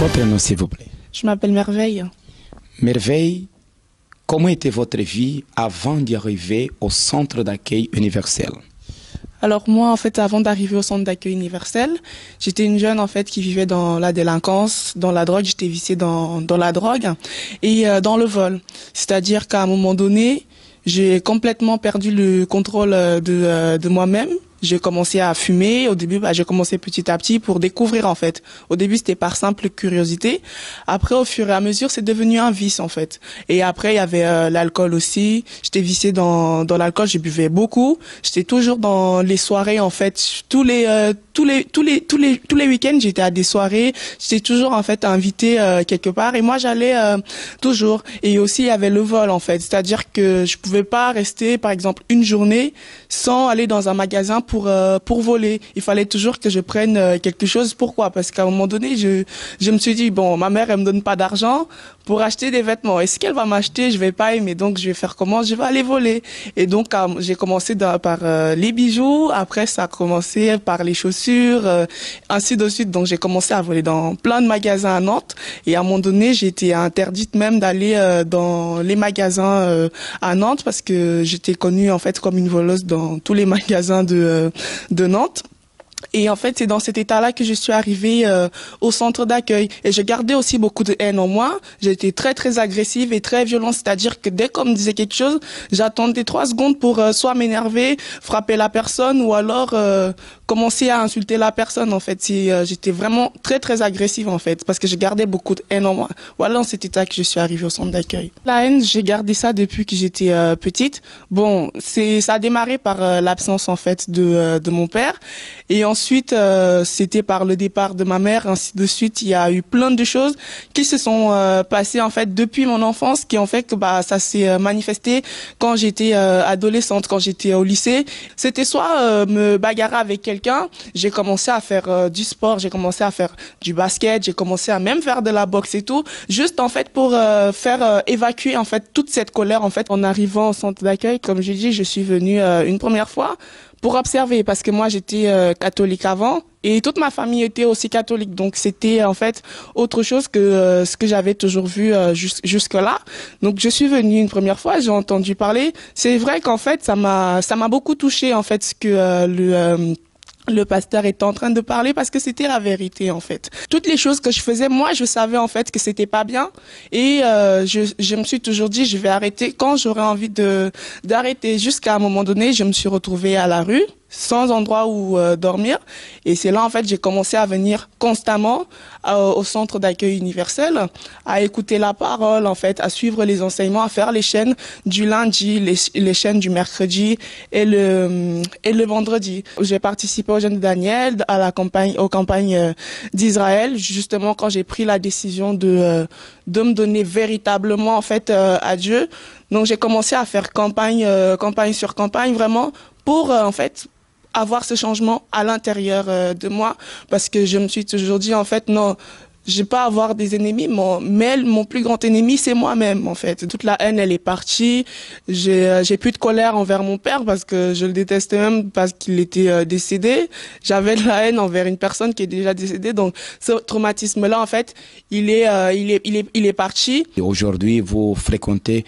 Votre nom, s'il vous plaît. Je m'appelle Merveille. Merveille, comment était votre vie avant d'y arriver au centre d'accueil universel? Alors moi, en fait, avant d'arriver au centre d'accueil universel, j'étais une jeune en fait qui vivait dans la délinquance, dans la drogue. J'étais viciée dans la drogue et dans le vol. C'est-à-dire qu'à un moment donné, j'ai complètement perdu le contrôle de moi-même. J'ai commencé à fumer. Au début, j'ai commencé petit à petit pour découvrir en fait. Au début, c'était par simple curiosité. Après, au fur et à mesure, c'est devenu un vice en fait. Et après, il y avait l'alcool aussi. J'étais viciée dans l'alcool. Je buvais beaucoup. J'étais toujours dans les soirées en fait. Tous les week-ends, j'étais à des soirées. J'étais toujours en fait invitée quelque part. Et moi, j'allais toujours. Et aussi, il y avait le vol en fait. C'est-à-dire que je pouvais pas rester, par exemple, une journée sans aller dans un magasin pour voler. Il fallait toujours que je prenne quelque chose. Pourquoi? Parce qu'à un moment donné, je me suis dit, bon, ma mère, elle me donne pas d'argent pour acheter des vêtements. Est-ce qu'elle va m'acheter? Je vais pas aimer. Donc, je vais faire comment? Je vais aller voler. Et donc, j'ai commencé par les bijoux. Après, ça a commencé par les chaussures, ainsi de suite. Donc, j'ai commencé à voler dans plein de magasins à Nantes. Et à un moment donné, j'ai été interdite même d'aller dans les magasins à Nantes parce que j'étais connue, en fait, comme une voleuse dans tous les magasins de Nantes. Et en fait, c'est dans cet état-là que je suis arrivée au centre d'accueil. Et je gardais aussi beaucoup de haine en moi. J'étais très, très agressive et très violente. C'est-à-dire que dès qu'on me disait quelque chose, j'attendais 3 secondes pour soit m'énerver, frapper la personne ou alors commencer à insulter la personne. En fait, j'étais vraiment très, très agressive en fait parce que je gardais beaucoup de haine en moi. Voilà dans cet état que je suis arrivée au centre d'accueil. La haine, j'ai gardé ça depuis que j'étais petite. Bon, ça a démarré par l'absence en fait de mon père. Et ensuite, c'était par le départ de ma mère, ainsi de suite. Il y a eu plein de choses qui se sont passées en fait depuis mon enfance, qui ont fait que ça s'est manifesté quand j'étais adolescente, quand j'étais au lycée. C'était soit me bagarrer avec quelqu'un. J'ai commencé à faire du sport, j'ai commencé à faire du basket, j'ai commencé à même faire de la boxe et tout, juste en fait pour faire évacuer en fait toute cette colère en fait. En arrivant au centre d'accueil, comme j'ai dit, je suis venue une première fois pour observer, parce que moi j'étais catholique avant et toute ma famille était aussi catholique, donc c'était en fait autre chose que ce que j'avais toujours vu jusque-là. Donc je suis venue une première fois, j'ai entendu parler. C'est vrai qu'en fait ça m'a beaucoup touchée en fait ce que le pasteur était en train de parler, parce que c'était la vérité en fait. Toutes les choses que je faisais, moi je savais en fait que c'était pas bien et je me suis toujours dit je vais arrêter quand j'aurai envie d'arrêter. Jusqu'à un moment donné, je me suis retrouvée à la rue sans endroit où dormir, et c'est là en fait j'ai commencé à venir constamment au centre d'accueil universel, à écouter la parole en fait, à suivre les enseignements, à faire les chaînes du lundi, les chaînes du mercredi et le vendredi. J'ai participé aux Jeunes de Daniel, aux campagnes d'Israël, justement quand j'ai pris la décision de me donner véritablement en fait à Dieu. Donc j'ai commencé à faire campagne sur campagne, vraiment pour en fait avoir ce changement à l'intérieur de moi, parce que je me suis toujours dit en fait non, je vais pas avoir des ennemis, mais mon plus grand ennemi c'est moi-même en fait. Toute la haine elle est partie, j'ai plus de colère envers mon père parce que je le détestais même parce qu'il était décédé. J'avais de la haine envers une personne qui est déjà décédée, donc ce traumatisme là en fait il est parti. Et aujourd'hui vous fréquentez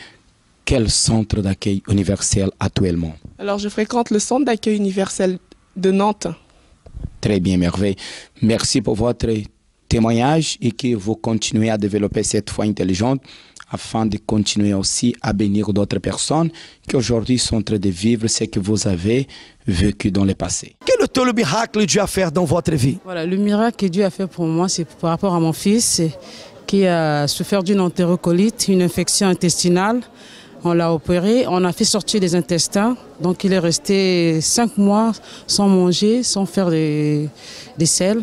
quel centre d'accueil universel actuellement? Alors, je fréquente le centre d'accueil universel de Nantes. Très bien, Merveille. Merci pour votre témoignage et que vous continuez à développer cette foi intelligente afin de continuer aussi à bénir d'autres personnes qui aujourd'hui sont en train de vivre ce que vous avez vécu dans le passé. Quel est le miracle que Dieu a fait dans votre vie? Voilà, le miracle que Dieu a fait pour moi, c'est par rapport à mon fils qui a souffert d'une entérocolite, une infection intestinale. On l'a opéré, on a fait sortir les intestins, donc il est resté 5 mois sans manger, sans faire des selles.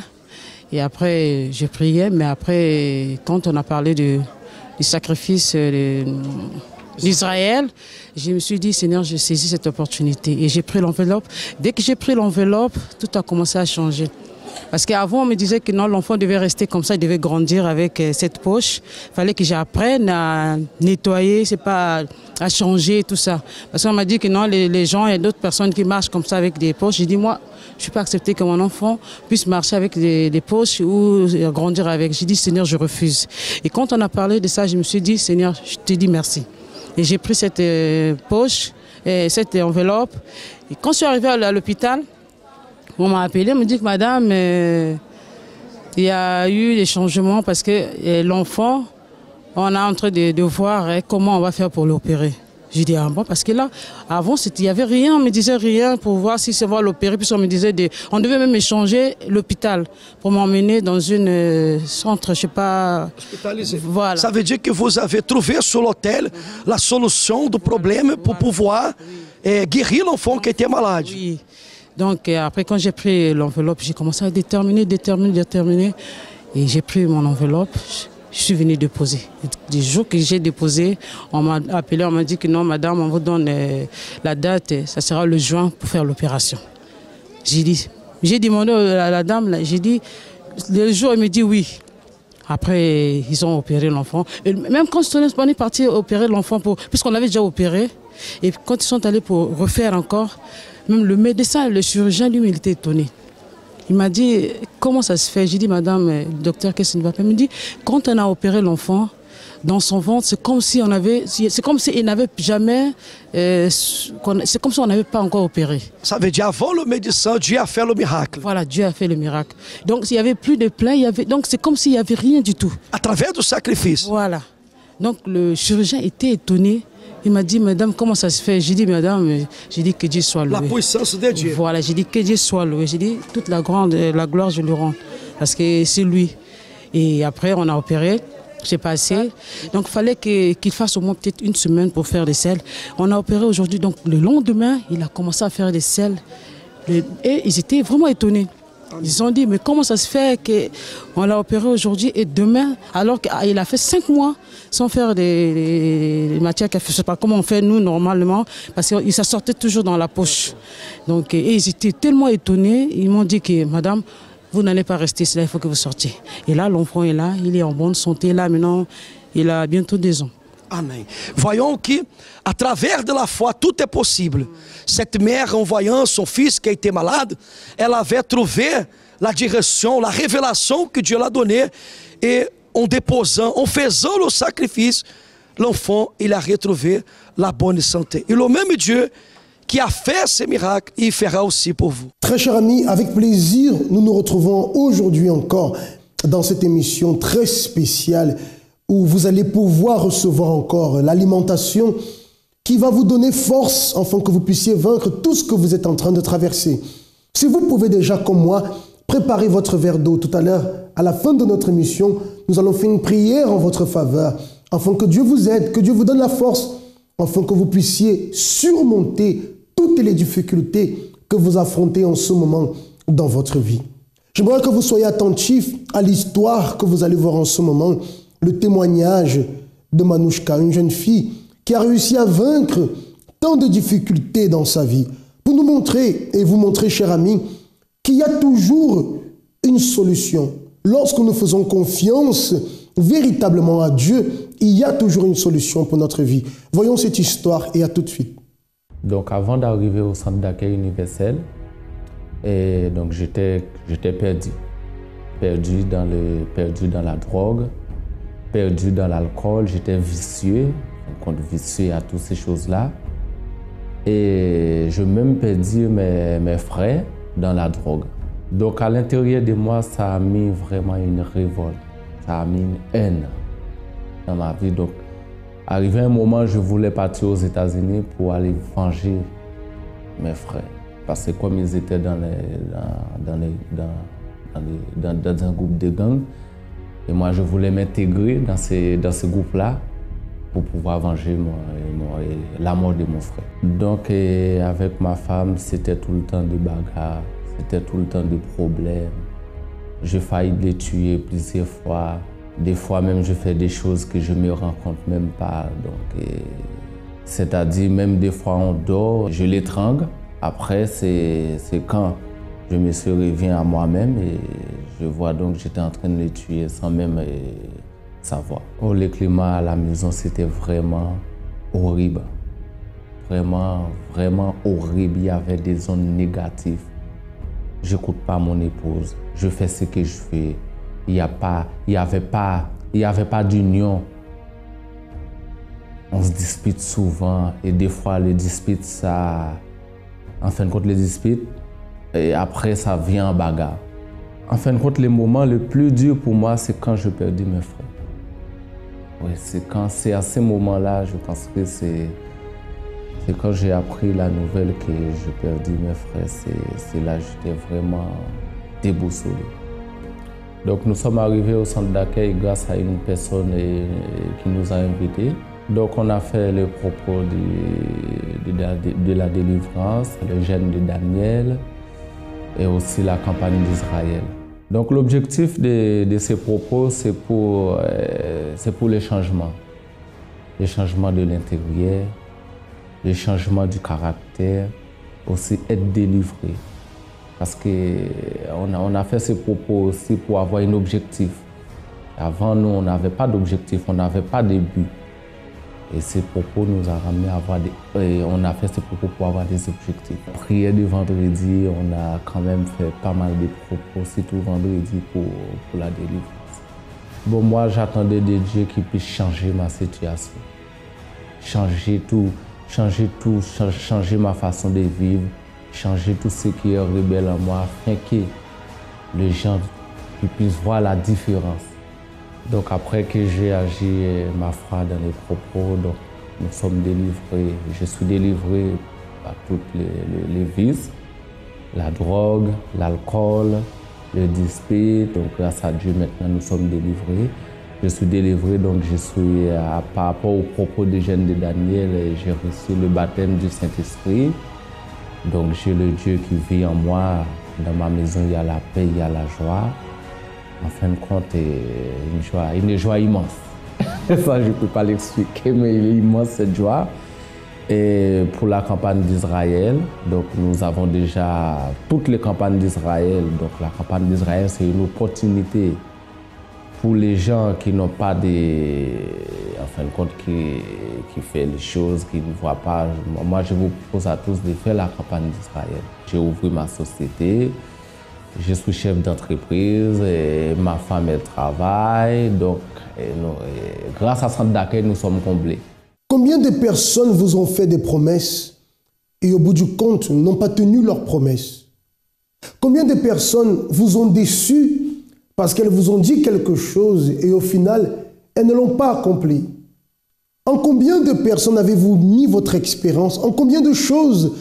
Et après, j'ai prié, mais après, quand on a parlé du sacrifice d'Israël, je me suis dit, Seigneur, je saisis cette opportunité. Et j'ai pris l'enveloppe. Dès que j'ai pris l'enveloppe, tout a commencé à changer. Parce qu'avant, on me disait que non, l'enfant devait rester comme ça, il devait grandir avec cette poche. Il fallait que j'apprenne à nettoyer, c'est pas à changer, tout ça. Parce qu'on m'a dit que non, les gens, il y a d'autres personnes qui marchent comme ça avec des poches. J'ai dit, moi, je ne suis pas accepté que mon enfant puisse marcher avec des poches ou grandir avec. J'ai dit, Seigneur, je refuse. Et quand on a parlé de ça, je me suis dit, Seigneur, je te dis merci. Et j'ai pris cette poche, cette enveloppe. Et quand je suis arrivée à l'hôpital, on m'a appelé, on me dit que madame, il y a eu des changements parce que l'enfant, on est en train de voir comment on va faire pour l'opérer. J'ai dit, ah bon, parce que là, avant, il n'y avait rien, on me disait rien pour voir si c'est voir l'opérer. Puis on me disait, on devait même échanger l'hôpital pour m'emmener dans une centre, je ne sais pas. Hospitalisé. Voilà. Ça veut dire que vous avez trouvé sur l'hôtel la solution du problème pour pouvoir guérir l'enfant qui était malade. Oui. Donc après, quand j'ai pris l'enveloppe, j'ai commencé à déterminer. Et j'ai pris mon enveloppe. Je suis venue déposer. Du jour que j'ai déposé, on m'a appelé, on m'a dit que non, madame, on vous donne la date, ça sera le juin pour faire l'opération. J'ai demandé à la dame, j'ai dit, le jour, elle me dit oui. Après, ils ont opéré l'enfant. Même quand on est parti opérer l'enfant, puisqu'on avait déjà opéré, et quand ils sont allés pour refaire encore, même le médecin, le chirurgien, lui, il était étonné. Il m'a dit, comment ça se fait? J'ai dit, madame, docteur, qu'est-ce qui ne va pas? Il me dit, quand on a opéré l'enfant, dans son ventre, c'est comme si il n'avait jamais, c'est comme si on n'avait pas encore opéré. Ça veut dire, avant le médecin, Dieu a fait le miracle. Voilà, Dieu a fait le miracle. Donc, il n'y avait plus de plaie, donc c'est comme s'il n'y avait rien du tout. À travers du sacrifice. Voilà. Donc, le chirurgien était étonné. Il m'a dit, madame, comment ça se fait? J'ai dit, madame, j'ai dit que Dieu soit loué. La puissance de Dieu. Voilà, j'ai dit que Dieu soit loué. J'ai dit, toute la gloire, je lui rends. Parce que c'est lui. Et après, on a opéré. J'ai passé. Donc, il fallait qu'il fasse au moins peut-être une semaine pour faire des selles. On a opéré aujourd'hui. Donc, le lendemain, il a commencé à faire des selles. Et ils étaient vraiment étonnés. Ils se sont dit, mais comment ça se fait qu'on l'a opéré aujourd'hui et demain, alors qu'il a fait 5 mois sans faire des matières qu'il fait. Je ne sais pas comment on fait nous normalement, parce que ça sortait toujours dans la poche. Donc, et ils étaient tellement étonnés, ils m'ont dit que madame, vous n'allez pas rester ici, là, il faut que vous sortiez. Et là, l'enfant est là, il est en bonne santé, là maintenant, il a bientôt 2 ans. Amém. Voyons qu'à travers de la foi, tout est possible. Cette mère, en voyant son fils qui était malade, elle avait trouvé la direction, la révélation que Dieu l'a donnée. Et en déposant, en faisant le sacrifice, l'enfant, il a retrouvé la bonne santé. Et le même Dieu qui a fait ce miracle, il fera aussi pour vous. Très chers amis, avec plaisir, nous nous retrouvons aujourd'hui encore dans cette émission très spéciale où vous allez pouvoir recevoir encore l'alimentation qui va vous donner force afin que vous puissiez vaincre tout ce que vous êtes en train de traverser. Si vous pouvez déjà, comme moi, préparer votre verre d'eau tout à l'heure, à la fin de notre émission, nous allons faire une prière en votre faveur afin que Dieu vous aide, que Dieu vous donne la force afin que vous puissiez surmonter toutes les difficultés que vous affrontez en ce moment dans votre vie. J'aimerais que vous soyez attentifs à l'histoire que vous allez voir en ce moment, le témoignage de Manouchka, une jeune fille qui a réussi à vaincre tant de difficultés dans sa vie, pour nous montrer et vous montrer, chers amis, qu'il y a toujours une solution. Lorsque nous faisons confiance véritablement à Dieu, il y a toujours une solution pour notre vie. Voyons cette histoire et à tout de suite. Donc avant d'arriver au centre d'accueil universel, j'étais perdu dans la drogue, perdu dans l'alcool, j'étais vicieux, vicieux à toutes ces choses-là. Et je même perdu mes frères dans la drogue. Donc à l'intérieur de moi, ça a mis vraiment une révolte, ça a mis une haine dans ma vie. Donc arrivé un moment, je voulais partir aux États-Unis pour aller venger mes frères. Parce que comme ils étaient dans un groupe de gangs, et moi, je voulais m'intégrer dans ce groupe-là pour pouvoir venger la mort de mon frère. Donc, avec ma femme, c'était tout le temps de bagarres, c'était tout le temps de problèmes. J'ai failli les tuer plusieurs fois. Des fois même, je fais des choses que je ne me rends compte même pas. C'est-à-dire, même des fois, on dort, je l'étrangle. Après, c'est quand Je me suis revenu à moi-même et je vois donc que j'étais en train de le tuer sans même savoir. Oh, le climat à la maison, c'était vraiment horrible. Vraiment, vraiment horrible. Il y avait des ondes négatives. Je n'écoute pas mon épouse. Je fais ce que je fais. Il n'y avait pas d'union. On se dispute souvent et des fois, les disputes, ça... En fin de compte, les disputes, et après, ça vient en bagarre. En fin de compte, le moment le plus dur pour moi, c'est quand je perdis mes frères. Oui, c'est à ce moment-là, je pense que c'est quand j'ai appris la nouvelle que je perdis mes frères, c'est là que j'étais vraiment déboussolé. Donc nous sommes arrivés au centre d'accueil grâce à une personne qui nous a invités. Donc on a fait le propos de la délivrance, le jeûne de Daniel et aussi la campagne d'Israël. Donc l'objectif de ces propos, c'est pour les changements de l'intérieur, le changement du caractère, aussi être délivré. Parce qu'on a fait ces propos aussi pour avoir un objectif. Avant, nous, on n'avait pas d'objectif, on n'avait pas de but. Et ces propos nous ont ramené à avoir on a fait ces propos pour avoir des objectifs. Prière de vendredi, on a quand même fait pas mal de propos, surtout vendredi pour la délivrance. Bon, moi, j'attendais de Dieu qu'il puisse changer ma situation. Changer ma façon de vivre, changer tout ce qui est rebelle en moi, afin que les gens puissent voir la différence. Donc après que j'ai agi ma foi dans les propos, donc nous sommes délivrés, je suis délivré par toutes les vices, la drogue, l'alcool, le dispute. Donc grâce à Dieu maintenant nous sommes délivrés. Je suis délivré, donc je suis, par rapport aux propos des jeunes de Daniel, j'ai reçu le baptême du Saint-Esprit. Donc j'ai le Dieu qui vit en moi. Dans ma maison, il y a la paix, il y a la joie. En fin de compte, une joie immense. Ça, je ne peux pas l'expliquer, mais il est immense cette joie. Et pour la campagne d'Israël, donc nous avons déjà toutes les campagnes d'Israël. Donc la campagne d'Israël, c'est une opportunité pour les gens qui n'ont pas en fin de compte, qui fait les choses, qui ne voient pas. Moi, je vous propose à tous de faire la campagne d'Israël. J'ai ouvert ma société, je suis chef d'entreprise, et ma femme, elle travaille. Donc, grâce à Centre d'accueil, nous sommes comblés. Combien de personnes vous ont fait des promesses et au bout du compte n'ont pas tenu leurs promesses? Combien de personnes vous ont déçu parce qu'elles vous ont dit quelque chose et au final, elles ne l'ont pas accompli? En combien de personnes avez-vous mis votre espérance? En combien de choses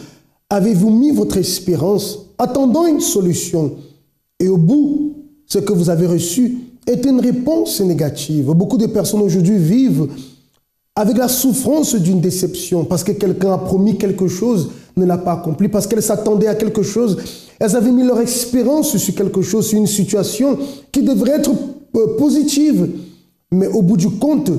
avez-vous mis votre espérance attendant une solution? Et au bout, ce que vous avez reçu est une réponse négative. Beaucoup de personnes aujourd'hui vivent avec la souffrance d'une déception parce que quelqu'un a promis quelque chose, ne l'a pas accompli, parce qu'elles s'attendaient à quelque chose. Elles avaient mis leur espérance sur quelque chose, sur une situation qui devrait être positive. Mais au bout du compte,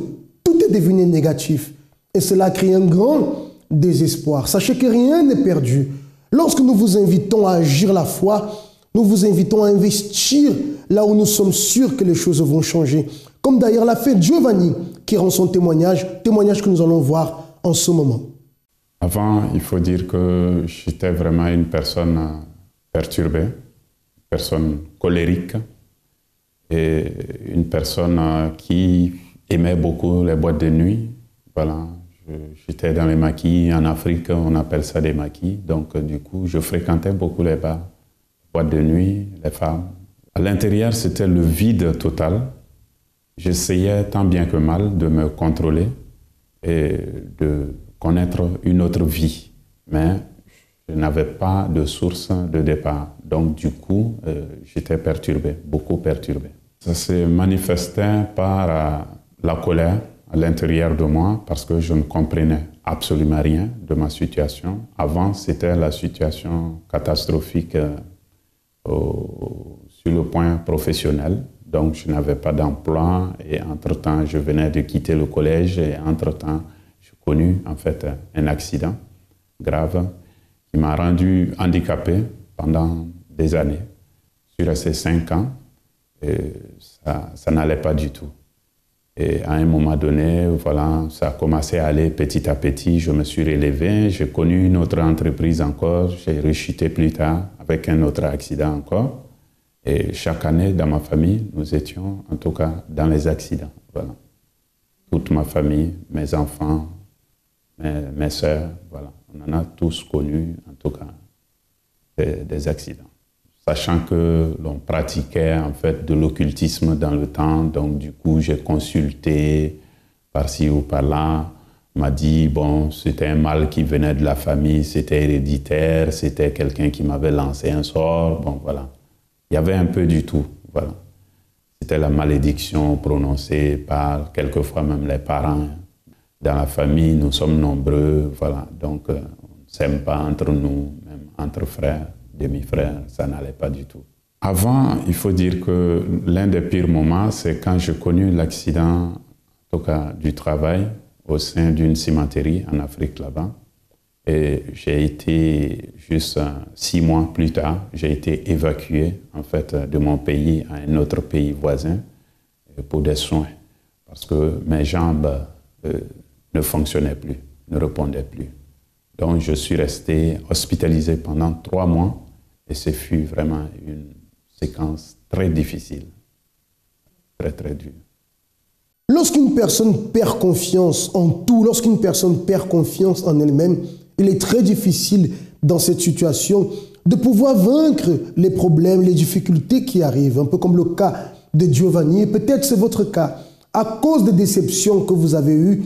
tout est devenu négatif. Et cela crée un grand désespoir. Sachez que rien n'est perdu. Lorsque nous vous invitons à agir la foi, nous vous invitons à investir là où nous sommes sûrs que les choses vont changer. Comme d'ailleurs l'a fait Giovanni, qui rend son témoignage que nous allons voir en ce moment. Avant, il faut dire que j'étais vraiment une personne perturbée, une personne colérique et une personne qui aimait beaucoup les boîtes de nuit. Voilà, j'étais dans les maquis. En Afrique, on appelle ça des maquis. Donc, du coup, je fréquentais beaucoup les bars, boîtes de nuit, les femmes. À l'intérieur, c'était le vide total. J'essayais tant bien que mal de me contrôler et de connaître une autre vie. Mais je n'avais pas de source de départ. Donc, du coup, j'étais perturbé, beaucoup perturbé. Ça se manifestait par la colère à l'intérieur de moi parce que je ne comprenais absolument rien de ma situation. Avant, c'était la situation catastrophique sur le point professionnel. Donc, je n'avais pas d'emploi et entre-temps, je venais de quitter le collège et entre-temps, j'ai connu en fait un accident grave qui m'a rendu handicapé pendant des années. Je suis resté 5 ans et ça n'allait pas du tout. Et à un moment donné, voilà, ça a commencé à aller petit à petit. Je me suis relevé, j'ai connu une autre entreprise encore, j'ai rechuté plus tard avec un autre accident encore. Et chaque année, dans ma famille, nous étions en tout cas dans les accidents. Voilà. Toute ma famille, mes enfants, mes soeurs, voilà. On en a tous connu, en tout cas, des accidents. Sachant que l'on pratiquait en fait de l'occultisme dans le temps, donc du coup j'ai consulté par-ci ou par-là, on m'a dit bon c'était un mal qui venait de la famille, c'était héréditaire, c'était quelqu'un qui m'avait lancé un sort, bon voilà. Il y avait un peu du tout, voilà. C'était la malédiction prononcée par quelquefois même les parents. Dans la famille, nous sommes nombreux, voilà, donc on ne s'aime pas entre nous, même entre frères. Demi-frères, ça n'allait pas du tout. Avant, il faut dire que l'un des pires moments, c'est quand j'ai connu l'accident, en tout cas du travail, au sein d'une cimenterie en Afrique là-bas. Et j'ai été, juste 6 mois plus tard, j'ai été évacué en fait de mon pays à un autre pays voisin pour des soins. Parce que mes jambes ne fonctionnaient plus, ne répondaient plus. Donc je suis resté hospitalisé pendant 3 mois. Et ce fut vraiment une séquence très difficile, très très dure. Lorsqu'une personne perd confiance en tout, lorsqu'une personne perd confiance en elle-même, il est très difficile dans cette situation de pouvoir vaincre les problèmes, les difficultés qui arrivent, un peu comme le cas de Giovanni. Peut-être c'est votre cas. À cause des déceptions que vous avez eues,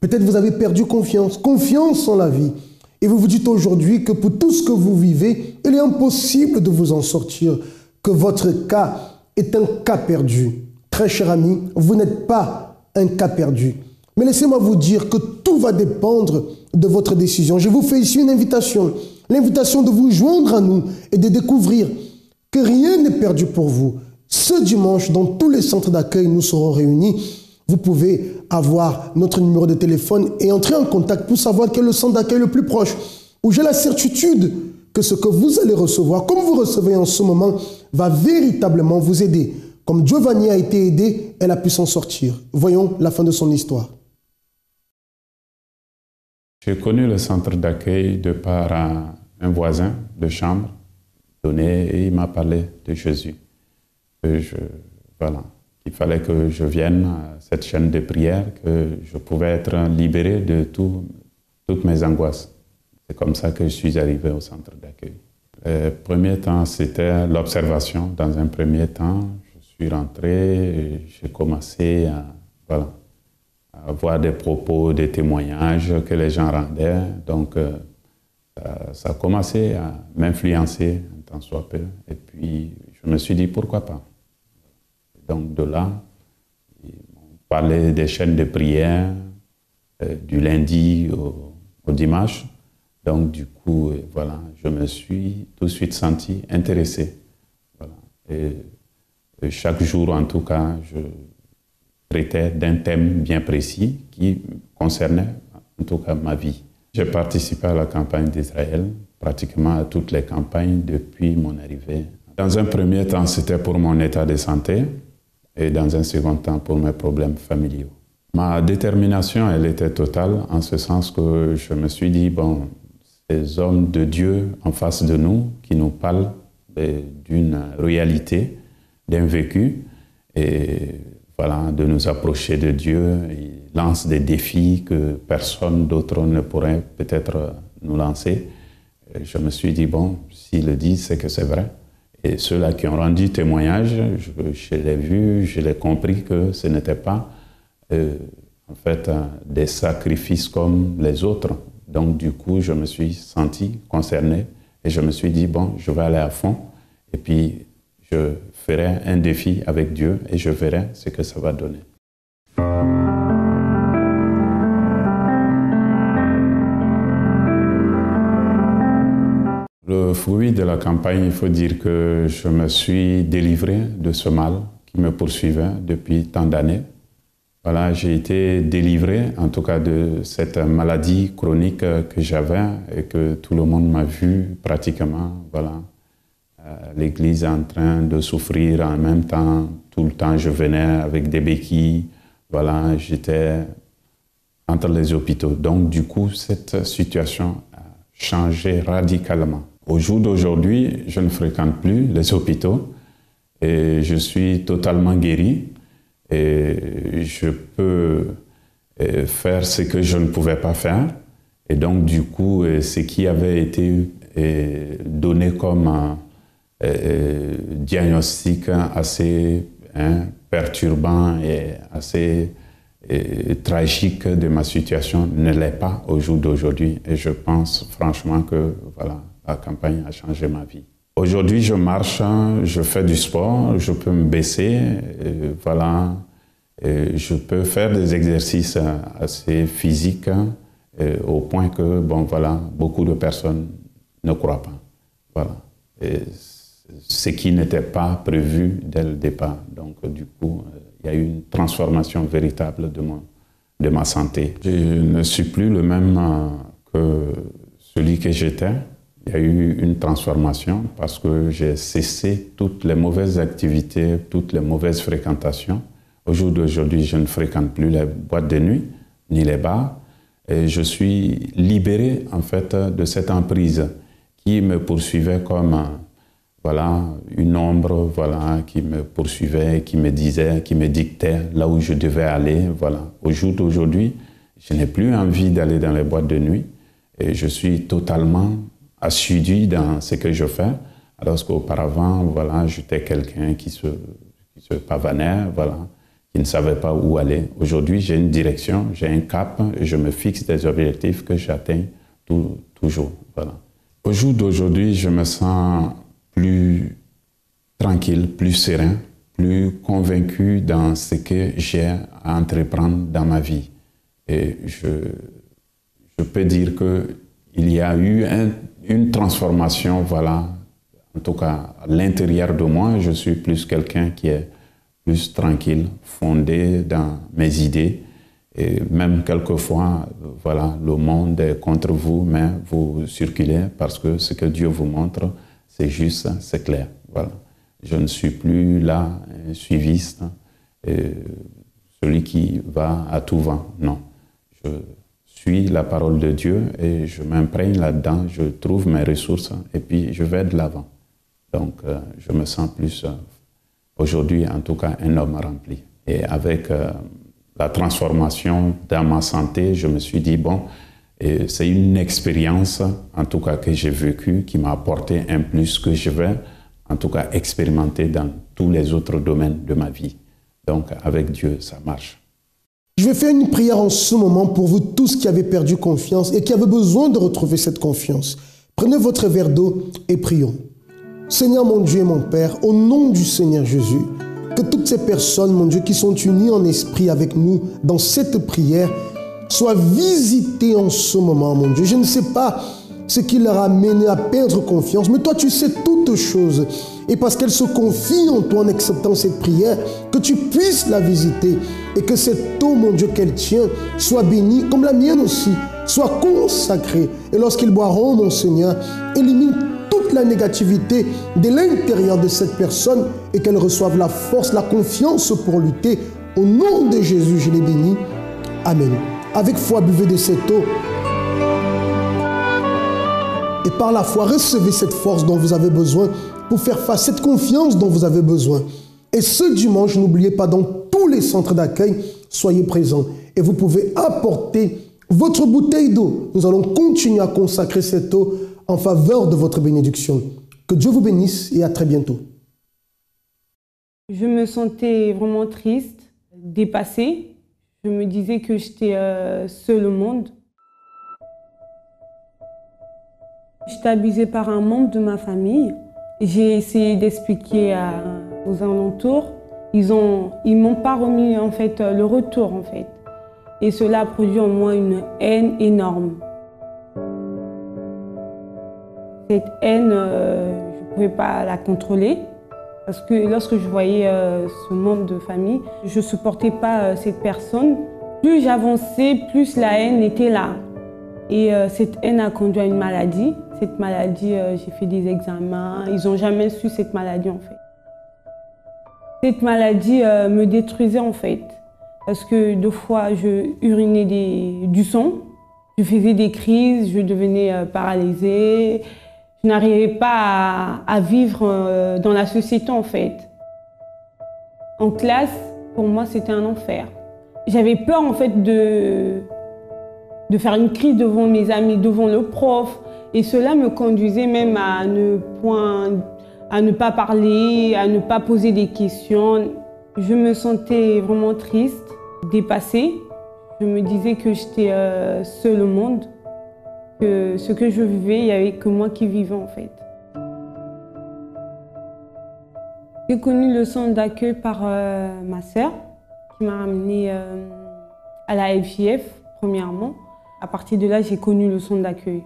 peut-être vous avez perdu confiance en la vie. Et vous vous dites aujourd'hui que pour tout ce que vous vivez, il est impossible de vous en sortir, que votre cas est un cas perdu. Très cher ami, vous n'êtes pas un cas perdu. Mais laissez-moi vous dire que tout va dépendre de votre décision. Je vous fais ici une invitation, l'invitation de vous joindre à nous et de découvrir que rien n'est perdu pour vous. Ce dimanche, dans tous les centres d'accueil, nous serons réunis. Vous pouvez avoir notre numéro de téléphone et entrer en contact pour savoir quel est le centre d'accueil le plus proche, où j'ai la certitude que ce que vous allez recevoir, comme vous recevez en ce moment, va véritablement vous aider. Comme Giovanni a été aidé, elle a pu s'en sortir. Voyons la fin de son histoire. J'ai connu le centre d'accueil de par un voisin de chambre donné et il m'a parlé de Jésus. Voilà. Il fallait que je vienne à cette chaîne de prière, que je pouvais être libéré de toutes mes angoisses. C'est comme ça que je suis arrivé au centre d'accueil. Le premier temps, c'était l'observation. Dans un premier temps, je suis rentré et j'ai commencé à voir des propos, des témoignages que les gens rendaient. Donc, ça a commencé à m'influencer un tant soit peu. Et puis, je me suis dit, pourquoi pas? Donc de là, on parlait des chaînes de prière du lundi au dimanche. Donc du coup, voilà, je me suis tout de suite senti intéressé. Voilà. Et chaque jour, en tout cas, je traitais d'un thème bien précis qui concernait en tout cas ma vie. J'ai participé à la campagne d'Israël, pratiquement à toutes les campagnes depuis mon arrivée. Dans un premier temps, c'était pour mon état de santé. Et dans un second temps pour mes problèmes familiaux. Ma détermination, elle était totale en ce sens que je me suis dit, bon, ces hommes de Dieu en face de nous qui nous parlent d'une réalité, d'un vécu, et voilà, de nous approcher de Dieu. Ils lancent des défis que personne d'autre ne pourrait peut-être nous lancer. Et je me suis dit, bon, s'ils le disent, c'est que c'est vrai. Et ceux-là qui ont rendu témoignage, je l'ai vu, je l'ai compris que ce n'était pas en fait des sacrifices comme les autres. Donc du coup, je me suis senti concerné et je me suis dit, bon, je vais aller à fond et puis je ferai un défi avec Dieu et je verrai ce que ça va donner. Le fruit de la campagne, il faut dire que je me suis délivré de ce mal qui me poursuivait depuis tant d'années. Voilà, j'ai été délivré, en tout cas, de cette maladie chronique que j'avais et que tout le monde m'a vu pratiquement, voilà, l'église en train de souffrir en même temps. Tout le temps, je venais avec des béquilles. Voilà, j'étais entre les hôpitaux. Donc, du coup, cette situation a changé radicalement. Au jour d'aujourd'hui, je ne fréquente plus les hôpitaux et je suis totalement guéri. Et je peux faire ce que je ne pouvais pas faire. Et donc, du coup, ce qui avait été donné comme diagnostic assez perturbant et assez tragique de ma situation ne l'est pas au jour d'aujourd'hui. Et je pense franchement que voilà, la campagne a changé ma vie. Aujourd'hui, je marche, je fais du sport, je peux me baisser, voilà, je peux faire des exercices assez physiques au point que, bon, voilà, beaucoup de personnes ne croient pas. Voilà. Et ce qui n'était pas prévu dès le départ. Donc, du coup, il y a eu une transformation véritable de ma santé. Je ne suis plus le même que celui que j'étais. Il y a eu une transformation parce que j'ai cessé toutes les mauvaises activités, toutes les mauvaises fréquentations. Au jour d'aujourd'hui, je ne fréquente plus les boîtes de nuit, ni les bars. Et je suis libéré, en fait, de cette emprise qui me poursuivait comme voilà, une ombre, voilà, qui me poursuivait, qui me disait, qui me dictait là où je devais aller. Voilà. Au jour d'aujourd'hui, je n'ai plus envie d'aller dans les boîtes de nuit et je suis totalement assidu dans ce que je fais, alors qu'auparavant, voilà, j'étais quelqu'un qui se pavanait, voilà, qui ne savait pas où aller. Aujourd'hui, j'ai une direction, j'ai un cap, et je me fixe des objectifs que j'atteins toujours. Voilà. Au jour d'aujourd'hui, je me sens plus tranquille, plus serein, plus convaincu dans ce que j'ai à entreprendre dans ma vie. Et je peux dire qu'il y a eu une transformation, voilà, en tout cas à l'intérieur de moi, je suis plus quelqu'un qui est plus tranquille, fondé dans mes idées. Et même quelquefois, voilà, le monde est contre vous, mais vous circulez parce que ce que Dieu vous montre, c'est juste, c'est clair. Voilà. Je ne suis plus là, un suiviste, celui qui va à tout vent. Non. Je suis la parole de Dieu et je m'imprègne là-dedans, je trouve mes ressources et puis je vais de l'avant. Donc, je me sens plus, aujourd'hui en tout cas, un homme rempli. Et avec la transformation dans ma santé, je me suis dit, bon, c'est une expérience, en tout cas, que j'ai vécue, qui m'a apporté un plus que je vais, en tout cas, expérimenter dans tous les autres domaines de ma vie. Donc, avec Dieu, ça marche. Je vais faire une prière en ce moment pour vous tous qui avez perdu confiance et qui avez besoin de retrouver cette confiance. Prenez votre verre d'eau et prions. Seigneur mon Dieu et mon Père, au nom du Seigneur Jésus, que toutes ces personnes, mon Dieu, qui sont unies en esprit avec nous dans cette prière, soient visitées en ce moment, mon Dieu. Je ne sais pas ce qui leur a mené à perdre confiance, mais toi, tu sais toutes choses. Et parce qu'elle se confie en toi en acceptant cette prière, que tu puisses la visiter et que cette eau, mon Dieu, qu'elle tient, soit bénie, comme la mienne aussi, soit consacrée. Et lorsqu'ils boiront, mon Seigneur, élimine toute la négativité de l'intérieur de cette personne et qu'elle reçoive la force, la confiance pour lutter. Au nom de Jésus, je les bénis. Amen. Avec foi, buvez de cette eau. Et par la foi, recevez cette force dont vous avez besoin pour faire face, cette confiance dont vous avez besoin. Et ce dimanche, n'oubliez pas, dans tous les centres d'accueil, soyez présents. Et vous pouvez apporter votre bouteille d'eau. Nous allons continuer à consacrer cette eau en faveur de votre bénédiction. Que Dieu vous bénisse et à très bientôt. Je me sentais vraiment triste, dépassée. Je me disais que j'étais seule au monde. J'étais abusée par un membre de ma famille. J'ai essayé d'expliquer aux alentours. Ils m'ont pas remis en fait le retour en fait. Et cela a produit en moi une haine énorme. Cette haine, je ne pouvais pas la contrôler. Parce que lorsque je voyais ce membre de famille, je ne supportais pas cette personne. Plus j'avançais, plus la haine était là. Et cette haine a conduit à une maladie. cette maladie, j'ai fait des examens. Ils n'ont jamais su cette maladie en fait. Cette maladie me détruisait en fait. Parce que 2 fois, je urinais du sang. Je faisais des crises, je devenais paralysée. Je n'arrivais pas à vivre dans la société en fait. En classe, pour moi, c'était un enfer. J'avais peur en fait de faire une crise devant mes amis, devant le prof. Et cela me conduisait même à ne pas parler, à ne pas poser des questions. Je me sentais vraiment triste, dépassée. Je me disais que j'étais seule au monde, que ce que je vivais, il n'y avait que moi qui vivais en fait. J'ai connu le centre d'accueil par ma sœur, qui m'a ramenée à la FJF, premièrement. À partir de là, j'ai connu le centre d'accueil.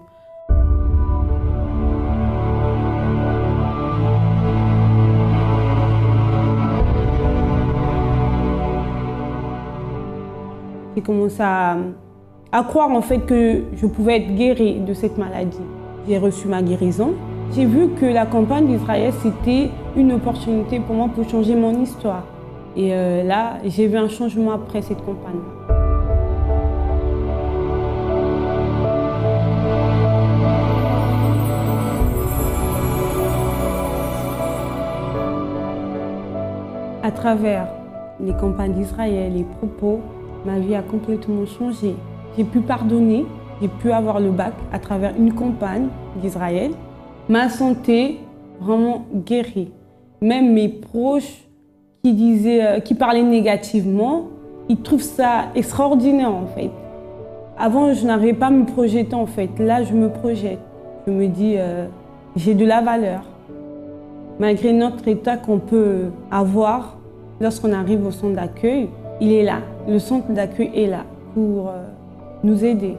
J'ai commencé à croire en fait que je pouvais être guérie de cette maladie. J'ai reçu ma guérison. J'ai vu que la campagne d'Israël, c'était une opportunité pour moi pour changer mon histoire. Et là, j'ai vu un changement après cette campagne. À travers les campagnes d'Israël, les propos, ma vie a complètement changé. J'ai pu pardonner, j'ai pu avoir le bac à travers une campagne d'Israël. Ma santé, vraiment guérie. Même mes proches qui parlaient négativement, ils trouvent ça extraordinaire en fait. Avant, je n'arrivais pas à me projeter en fait. Là, je me projette. Je me dis, j'ai de la valeur. Malgré notre état qu'on peut avoir lorsqu'on arrive au centre d'accueil, il est là. Le centre d'accueil est là pour nous aider.